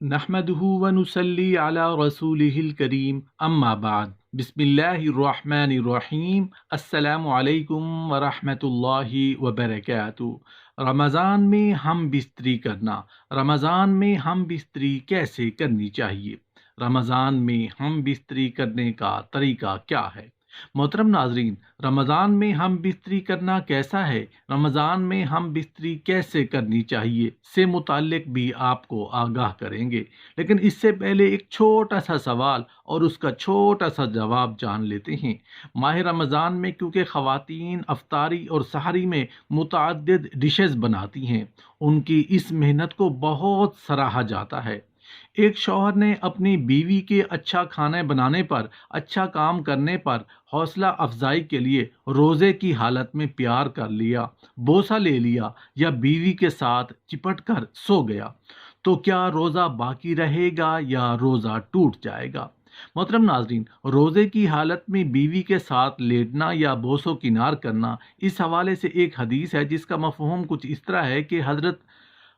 نحمده ونصلي على رسوله الكريم اما بعد بسم اللہ الرحمن الرحیم السلام علیکم ورحمۃ اللہ وبرکاتہ۔ رمضان میں ہم بستری کرنا، رمضان میں ہم بستری کیسے کرنی چاہیے، رمضان میں ہم بستری کرنے کا طریقہ کیا ہے؟ محترم ناظرین، رمضان میں ہم بستری کرنا کیسا ہے، رمضان میں ہم بستری کیسے کرنی چاہیے سے متعلق بھی آپ کو آگاہ کریں گے، لیکن اس سے پہلے ایک چھوٹا سا سوال اور اس کا چھوٹا سا جواب جان لیتے ہیں۔ ماہ رمضان میں کیونکہ خواتین افطاری اور سحری میں متعدد ڈشز بناتی ہیں، ان کی اس محنت کو بہت سراہا جاتا ہے۔ ایک شوہر نے اپنی بیوی کے اچھا کھانے بنانے پر، اچھا کام کرنے پر حوصلہ افزائی کے لیے روزے کی حالت میں پیار کر لیا، بوسہ لے لیا یا بیوی کے ساتھ چپٹ کر سو گیا، تو کیا روزہ باقی رہے گا یا روزہ ٹوٹ جائے گا؟ محترم ناظرین، روزے کی حالت میں بیوی کے ساتھ لیٹنا یا بوس و کنار کرنا، اس حوالے سے ایک حدیث ہے جس کا مفہوم کچھ اس طرح ہے کہ حضرت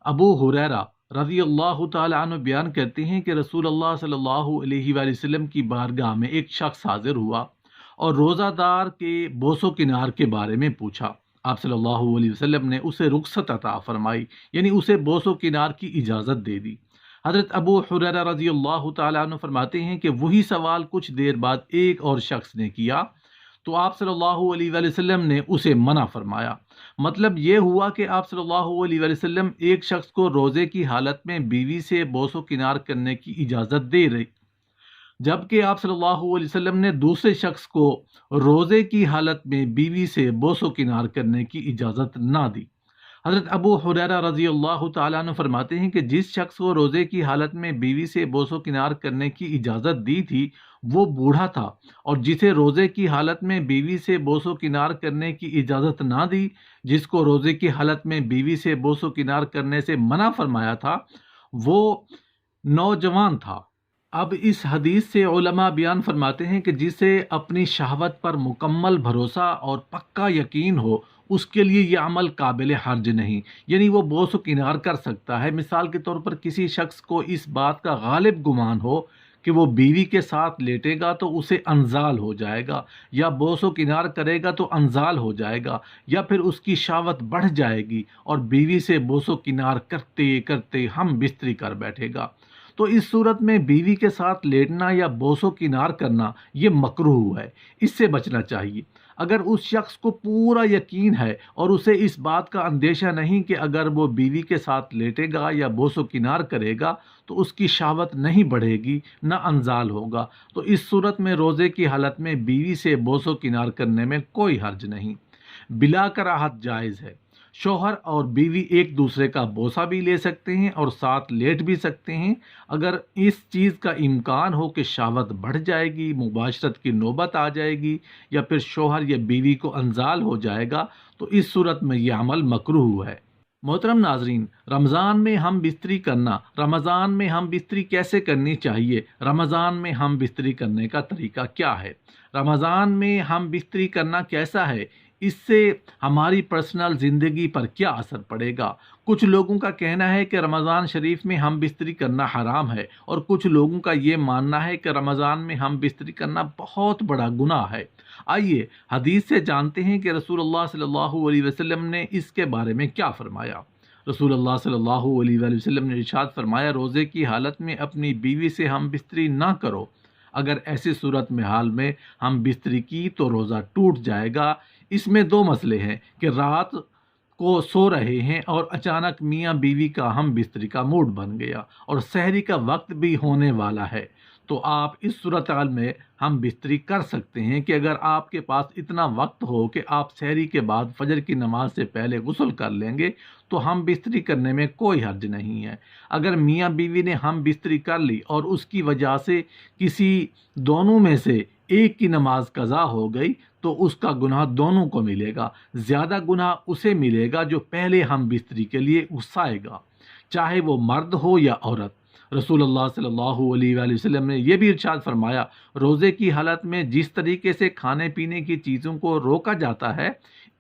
ابو ہریرہ رضی اللہ تعالی عنہ بیان کرتے ہیں کہ رسول اللہ صلی اللہ علیہ وآلہ وسلم کی بارگاہ میں ایک شخص حاضر ہوا اور روزہ دار کے بوس و کنار کے بارے میں پوچھا۔ آپ صلی اللہ علیہ وسلم نے اسے رخصت عطا فرمائی، یعنی اسے بوس و کنار کی اجازت دے دی۔ حضرت ابو ہریرہ رضی اللہ تعالیٰ عنہ فرماتے ہیں کہ وہی سوال کچھ دیر بعد ایک اور شخص نے کیا تو آپ صلی اللہ علیہ وآلہ وسلم نے اسے منع فرمایا۔ مطلب یہ ہوا کہ آپ صلی اللہ علیہ وآلہ وسلم ایک شخص کو روزے کی حالت میں بیوی سے بوس و کنار کرنے کی اجازت دے رہی، جبکہ آپ صلی اللہ علیہ وسلم نے دوسرے شخص کو روزے کی حالت میں بیوی سے بوس و کنار کرنے کی اجازت نہ دی۔ حضرت ابو ہریرہ رضی اللہ تعالیٰ عنہ فرماتے ہیں کہ جس شخص کو روزے کی حالت میں بیوی سے بوس و کنار کرنے کی اجازت دی تھی وہ بوڑھا تھا، اور جسے روزے کی حالت میں بیوی سے بوس و کنار کرنے کی اجازت نہ دی، جس کو روزے کی حالت میں بیوی سے بوس و کنار کرنے سے منع فرمایا تھا، وہ نوجوان تھا۔ اب اس حدیث سے علماء بیان فرماتے ہیں کہ جسے اپنی شہوت پر مکمل بھروسہ اور پکا یقین ہو، اس کے لیے یہ عمل قابل حرج نہیں، یعنی وہ بوس و کنار کر سکتا ہے۔ مثال کے طور پر کسی شخص کو اس بات کا غالب گمان ہو کہ وہ بیوی کے ساتھ لیٹے گا تو اسے انزال ہو جائے گا، یا بوس و کنار کرے گا تو انزال ہو جائے گا، یا پھر اس کی شہوت بڑھ جائے گی اور بیوی سے بوس و کنار کرتے کرتے ہم بستری کر بیٹھے گا، تو اس صورت میں بیوی کے ساتھ لیٹنا یا بوس و کنار کرنا یہ مکروہ ہے، اس سے بچنا چاہیے۔ اگر اس شخص کو پورا یقین ہے اور اسے اس بات کا اندیشہ نہیں کہ اگر وہ بیوی کے ساتھ لیٹے گا یا بوس و کنار کرے گا تو اس کی شہوت نہیں بڑھے گی، نہ انزال ہوگا، تو اس صورت میں روزے کی حالت میں بیوی سے بوس و کنار کرنے میں کوئی حرج نہیں، بلا کراہت جائز ہے۔ شوہر اور بیوی ایک دوسرے کا بوسہ بھی لے سکتے ہیں اور ساتھ لیٹ بھی سکتے ہیں۔ اگر اس چیز کا امکان ہو کہ شہوت بڑھ جائے گی، مباشرت کی نوبت آ جائے گی، یا پھر شوہر یا بیوی کو انزال ہو جائے گا، تو اس صورت میں یہ عمل مکروہ ہے۔ محترم ناظرین، رمضان میں ہم بستری کرنا، رمضان میں ہم بستری کیسے کرنی چاہیے، رمضان میں ہم بستری کرنے کا طریقہ کیا ہے، رمضان میں ہم بستری کرنا کیسا ہے، اس سے ہماری پرسنل زندگی پر کیا اثر پڑے گا۔ کچھ لوگوں کا کہنا ہے کہ رمضان شریف میں ہم بستری کرنا حرام ہے، اور کچھ لوگوں کا یہ ماننا ہے کہ رمضان میں ہم بستری کرنا بہت بڑا گناہ ہے۔ آئیے حدیث سے جانتے ہیں کہ رسول اللہ صلی اللہ علیہ وسلم نے اس کے بارے میں کیا فرمایا۔ رسول اللہ صلی اللہ علیہ وآلہ وسلم نے ارشاد فرمایا، روزے کی حالت میں اپنی بیوی سے ہم بستری نہ کرو، اگر ایسی صورت میں حال میں ہم بستری کی تو روزہ ٹوٹ جائے گا۔ اس میں دو مسئلے ہیں کہ رات کو سو رہے ہیں اور اچانک میاں بیوی کا ہم بستری کا موڈ بن گیا اور سحری کا وقت بھی ہونے والا ہے، تو آپ اس صورتحال میں ہم بستری کر سکتے ہیں کہ اگر آپ کے پاس اتنا وقت ہو کہ آپ سحری کے بعد فجر کی نماز سے پہلے غسل کر لیں گے تو ہم بستری کرنے میں کوئی حرج نہیں ہے۔ اگر میاں بیوی نے ہم بستری کر لی اور اس کی وجہ سے کسی دونوں میں سے ایک کی نماز قضا ہو گئی تو اس کا گناہ دونوں کو ملے گا، زیادہ گناہ اسے ملے گا جو پہلے ہم بستری کے لیے غصائے گا، چاہے وہ مرد ہو یا عورت۔ رسول اللہ صلی اللہ علیہ وآلہ وسلم نے یہ بھی ارشاد فرمایا، روزے کی حالت میں جس طریقے سے کھانے پینے کی چیزوں کو روکا جاتا ہے،